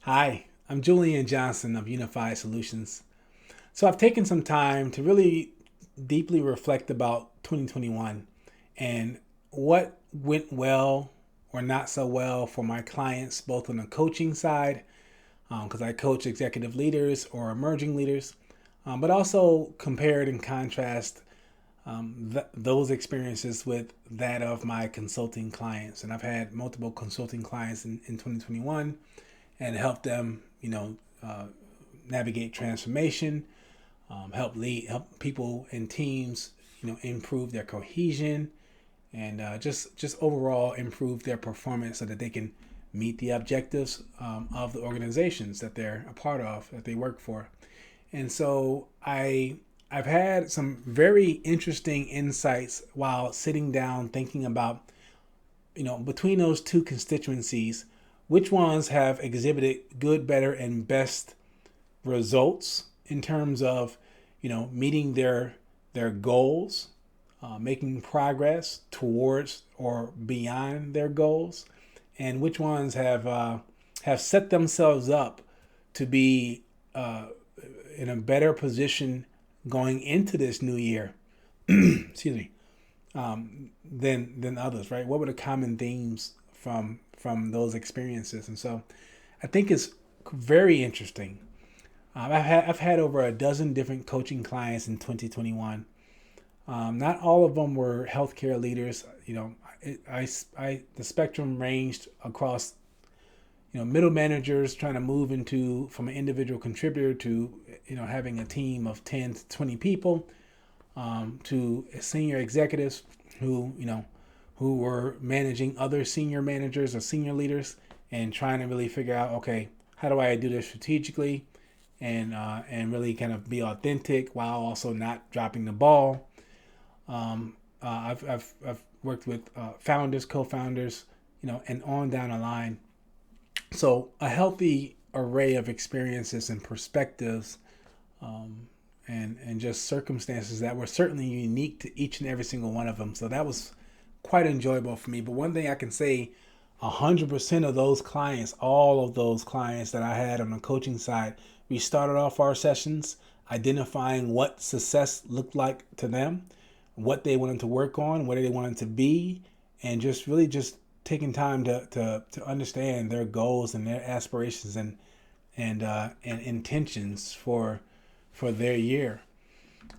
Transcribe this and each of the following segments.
Hi, I'm Julian Johnson of Unified Solutions. So I've taken some time to really deeply reflect about 2021 and what went well or not so well for my clients, both on the coaching side, because I coach executive leaders or emerging leaders, but also compared and contrast those experiences with that of my consulting clients. And I've had multiple consulting clients in 2021 and helped them, navigate transformation, help people and teams, improve their cohesion and just overall improve their performance so that they can meet the objectives of the organizations that they're a part of, that they work for. And so I've had some very interesting insights while sitting down thinking about, between those two constituencies, which ones have exhibited good, better, and best results in terms of, meeting their goals, making progress towards or beyond their goals, and which ones have set themselves up to be in a better position going into this new year. Excuse me. Than others, right? What were the common themes from those experiences? And so, I think it's very interesting. I've had over a dozen different coaching clients in 2021. Not all of them were healthcare leaders. The spectrum ranged across, middle managers trying to move into from an individual contributor to, having a team of 10 to 20 people, to senior executives who were managing other senior managers or senior leaders and trying to really figure out, okay, how do I do this strategically and really kind of be authentic while also not dropping the ball. I've worked with founders, co-founders, and on down the line. So a healthy array of experiences and perspectives, and just circumstances that were certainly unique to each and every single one of them. So that was quite enjoyable for me. But one thing I can say, 100% of those clients, all of those clients that I had on the coaching side, we started off our sessions identifying what success looked like to them, what they wanted to work on, what they wanted to be, and just really just taking time to understand their goals and their aspirations and intentions for their year.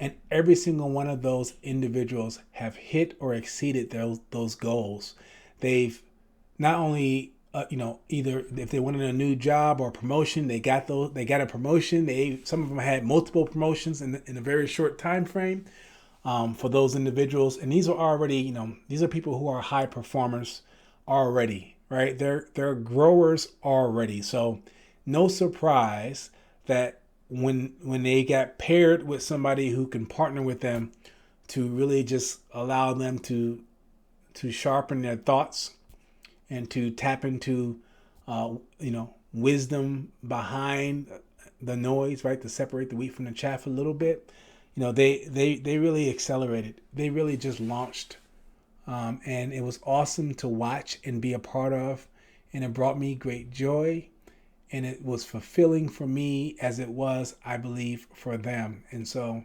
And every single one of those individuals have hit or exceeded those goals. They've not only either if they wanted a new job or promotion, they got a promotion. Some of them had multiple promotions in a very short time frame, for those individuals. And these are already, these are people who are high performers already, right? They're growers already. So no surprise that when they got paired with somebody who can partner with them to really just allow them to sharpen their thoughts and to tap into wisdom behind the noise, right? To separate the wheat from the chaff a little bit. They really accelerated. They really just launched, and it was awesome to watch and be a part of, and it brought me great joy, and it was fulfilling for me as it was, I believe, for them. And so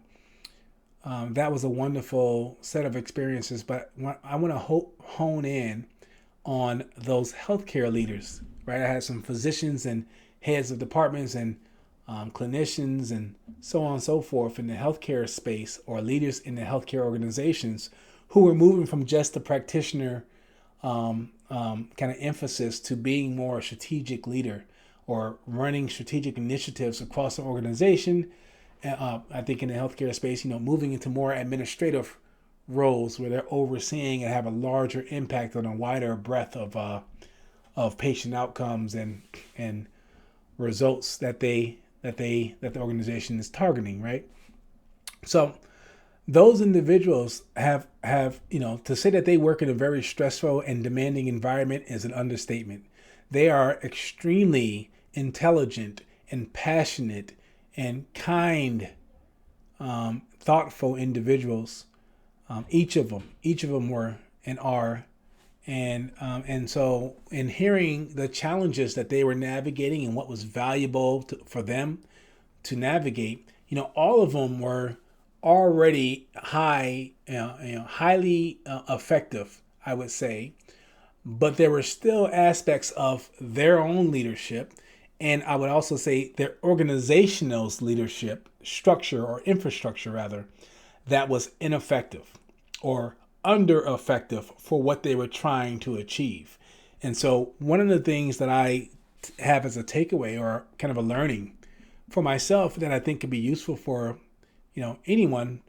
that was a wonderful set of experiences. But I want to hone in on those healthcare leaders, right? I had some physicians and heads of departments and clinicians and so on and so forth in the healthcare space, or leaders in the healthcare organizations, who were moving from just a practitioner kind of emphasis to being more a strategic leader or running strategic initiatives across the organization. I think in the healthcare space, moving into more administrative roles where they're overseeing and have a larger impact on a wider breadth of patient outcomes and results that the organization is targeting, right? So those individuals have to say that they work in a very stressful and demanding environment is an understatement. They are extremely intelligent and passionate and kind, thoughtful individuals. Each of them were and are, And so in hearing the challenges that they were navigating and what was valuable for them to navigate, all of them were already highly effective, I would say, but there were still aspects of their own leadership, and I would also say their organizational leadership structure, or infrastructure rather, that was ineffective or under effective for what they were trying to achieve. And so one of the things that I have as a takeaway, or kind of a learning for myself, that I think could be useful for anyone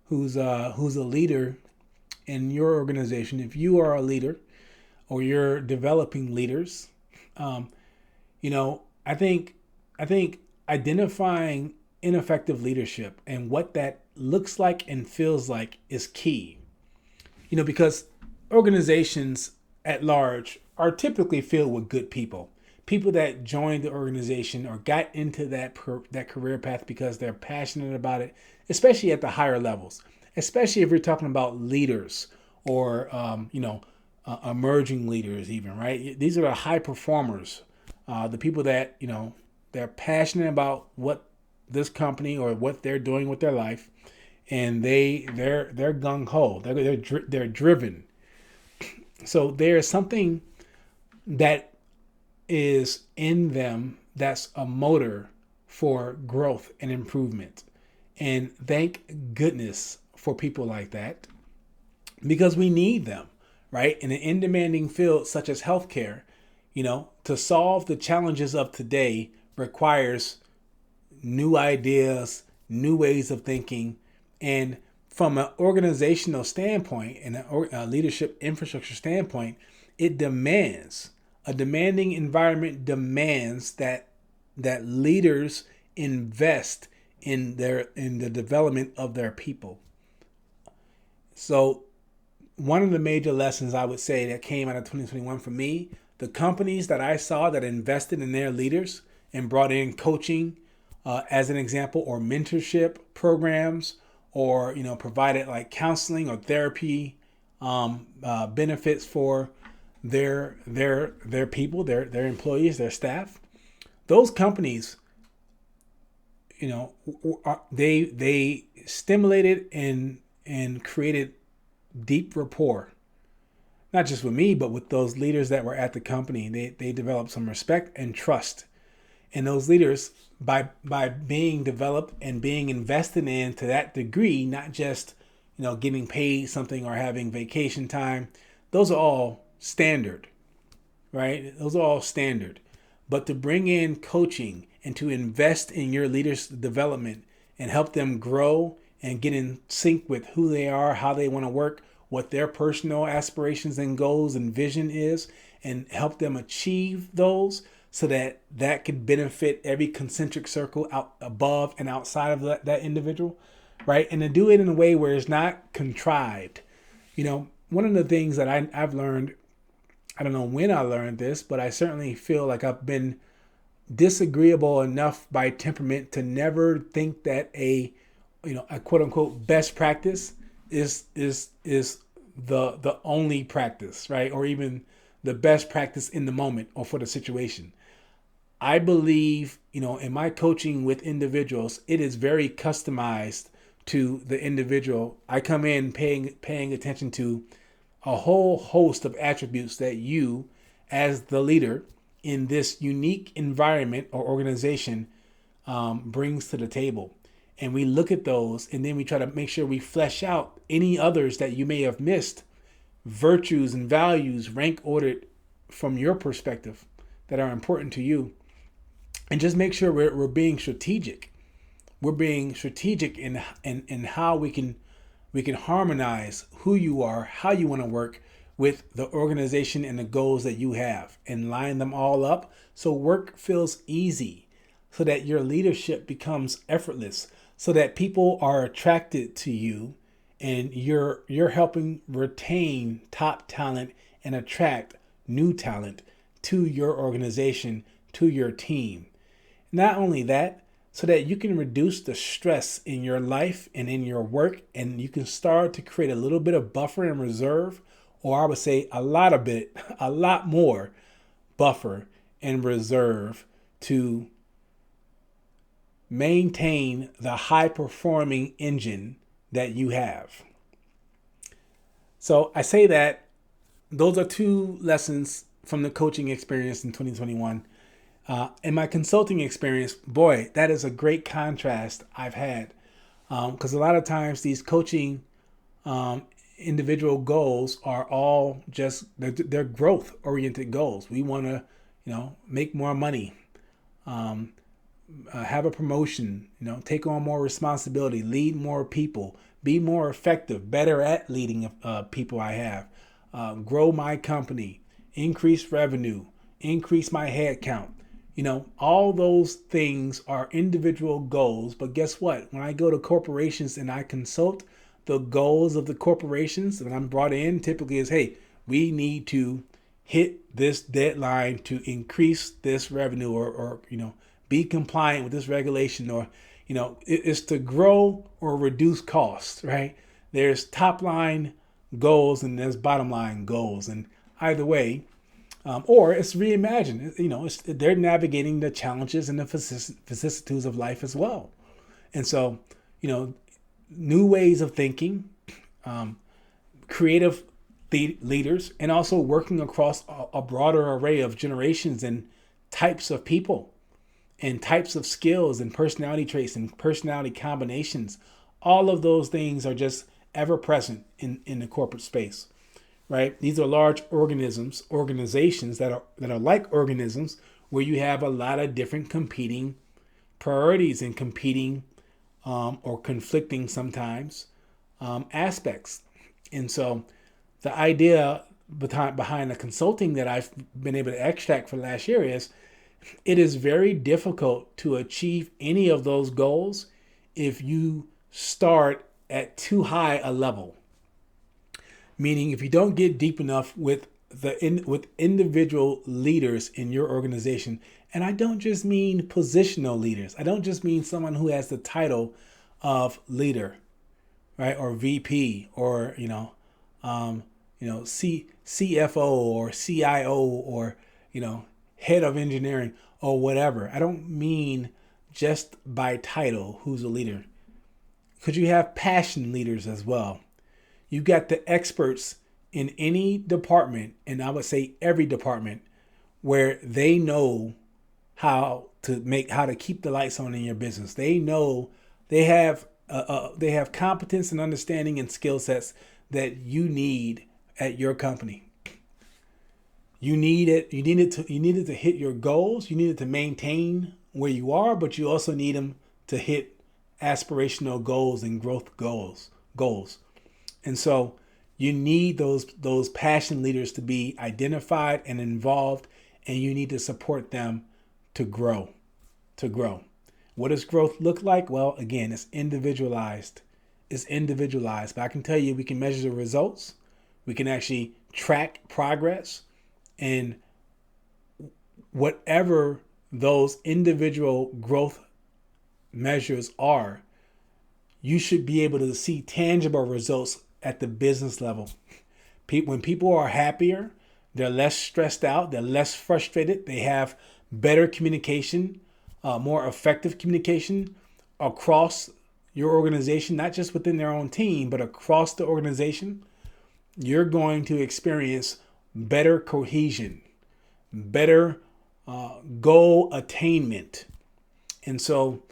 who's a leader in your organization, if you are a leader or you're developing leaders, um, I think identifying ineffective leadership and what that looks like and feels like is key. Because organizations at large are typically filled with good people, people that joined the organization or got into that career path because they're passionate about it, especially at the higher levels, especially if you're talking about leaders or emerging leaders, even, right? These are the high performers, the people that they're passionate about what this company or what they're doing with their life, and they're gung ho. They're driven. So there's something that is in them that's a motor for growth and improvement. And thank goodness for people like that, because we need them, right? In an in demanding field such as healthcare, to solve the challenges of today requires new ideas, new ways of thinking. And from an organizational standpoint and a leadership infrastructure standpoint, it demands, a demanding environment demands that leaders invest in the development of their people. So one of the major lessons I would say that came out of 2021 for me, the companies that I saw that invested in their leaders and brought in coaching, as an example, or mentorship programs, or provided like counseling or therapy benefits for their people, their employees, their staff. Those companies, they stimulated and created deep rapport, not just with me, but with those leaders that were at the company. They developed some respect and trust. And those leaders, by being developed and being invested in to that degree, not just getting paid something or having vacation time, those are all standard, right? Those are all standard. But to bring in coaching and to invest in your leaders' development and help them grow and get in sync with who they are, how they want to work, what their personal aspirations and goals and vision is, and help them achieve those, so that could benefit every concentric circle out above and outside of that individual, right? And to do it in a way where it's not contrived. One of the things that I've learned, I don't know when I learned this, but I certainly feel like I've been disagreeable enough by temperament to never think that a quote unquote best practice is the only practice, right? Or even the best practice in the moment or for the situation. I believe, in my coaching with individuals, it is very customized to the individual. I come in paying attention to a whole host of attributes that you, as the leader in this unique environment or organization, brings to the table. And we look at those, and then we try to make sure we flesh out any others that you may have missed, virtues and values rank ordered from your perspective that are important to you. And just make sure we're being strategic. We're being strategic in how we can harmonize who you are, how you want to work with the organization and the goals that you have, and line them all up so work feels easy, so that your leadership becomes effortless, so that people are attracted to you, and you're helping retain top talent and attract new talent to your organization, to your team. Not only that, so that you can reduce the stress in your life and in your work, and you can start to create a little bit of buffer and reserve, or I would say a lot more buffer and reserve to maintain the high performing engine that you have. So I say that those are two lessons from the coaching experience in 2021. In my consulting experience, boy, that is a great contrast I've had. Because a lot of times these coaching individual goals are all just, they're growth oriented goals. We want to, make more money, have a promotion, take on more responsibility, lead more people, be more effective, better at leading people I have, grow my company, increase revenue, increase my head count. All those things are individual goals. But guess what? When I go to corporations and I consult, the goals of the corporations that I'm brought in typically is, hey, we need to hit this deadline to increase this revenue or be compliant with this regulation, or it's to grow or reduce costs, right? There's top line goals and there's bottom line goals, and either way, or it's reimagined. They're navigating the challenges and the vicissitudes of life as well. And so, new ways of thinking, creative leaders, and also working across a broader array of generations and types of people and types of skills and personality traits and personality combinations. All of those things are just ever present in the corporate space, right? These are large organizations that are like organisms, where you have a lot of different competing priorities and competing or conflicting sometimes aspects. And so the idea behind the consulting that I've been able to extract for last year is, it is very difficult to achieve any of those goals if you start at too high a level. Meaning, if you don't get deep enough with individual leaders in your organization, and I don't just mean positional leaders. I don't just mean someone who has the title of leader, right, or VP, or CFO or CIO, or head of engineering or whatever. I don't mean just by title who's a leader. Could you have passion leaders as well? You got the experts in any department, and I would say every department, where they know how to keep the lights on in your business. They know they have competence and understanding and skill sets that you need at your company. You needed to hit your goals. You needed to maintain where you are, but you also need them to hit aspirational goals and growth goals. And so you need those passion leaders to be identified and involved, and you need to support them to grow. What does growth look like? Well, again, it's individualized. But I can tell you, we can measure the results. We can actually track progress, and whatever those individual growth measures are, you should be able to see tangible results at the business level. When people are happier, they're less stressed out, they're less frustrated, they have better communication, more effective communication across your organization, not just within their own team, but across the organization. You're going to experience better cohesion, better goal attainment. And so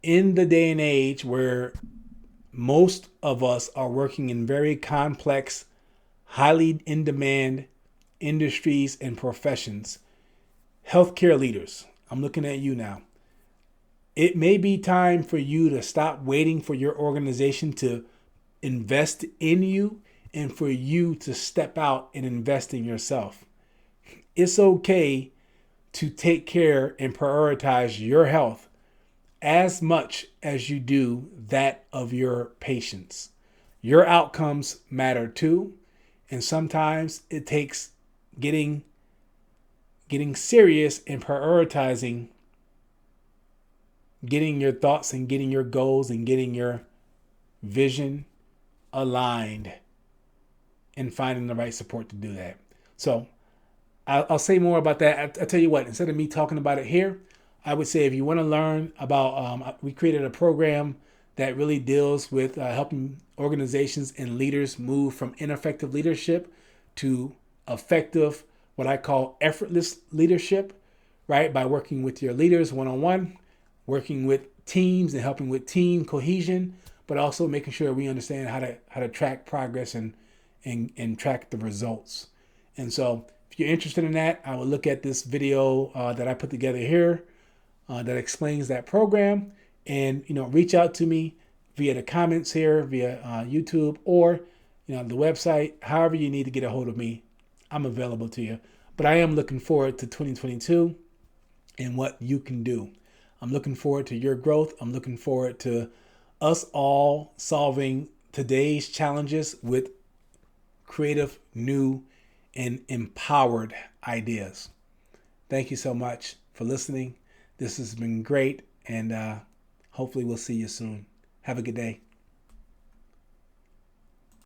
in the day and age where most of us are working in very complex, highly in demand industries and professions, healthcare leaders, I'm looking at you now. It may be time for you to stop waiting for your organization to invest in you and for you to step out and invest in yourself. It's okay to take care and prioritize your health as much as you do that of your patients. Your outcomes matter too, and sometimes it takes getting serious and prioritizing, getting your thoughts and getting your goals and getting your vision aligned and finding the right support to do that. So I'll say more about that. I'll tell you what, instead of me talking about it here, I would say if you want to learn about, we created a program that really deals with helping organizations and leaders move from ineffective leadership to effective, what I call effortless leadership, right? By working with your leaders one-on-one, working with teams and helping with team cohesion, but also making sure we understand how to track progress and track the results. And so if you're interested in that, I will look at this video that I put together here that explains that program, and reach out to me via the comments here, via YouTube, or the website. However you need to get a hold of me, I'm available to you. But I am looking forward to 2022 and what you can do. I'm looking forward to your growth. I'm looking forward to us all solving today's challenges with creative, new, and empowered ideas. Thank you so much for listening. This has been great, and hopefully we'll see you soon. Have a good day.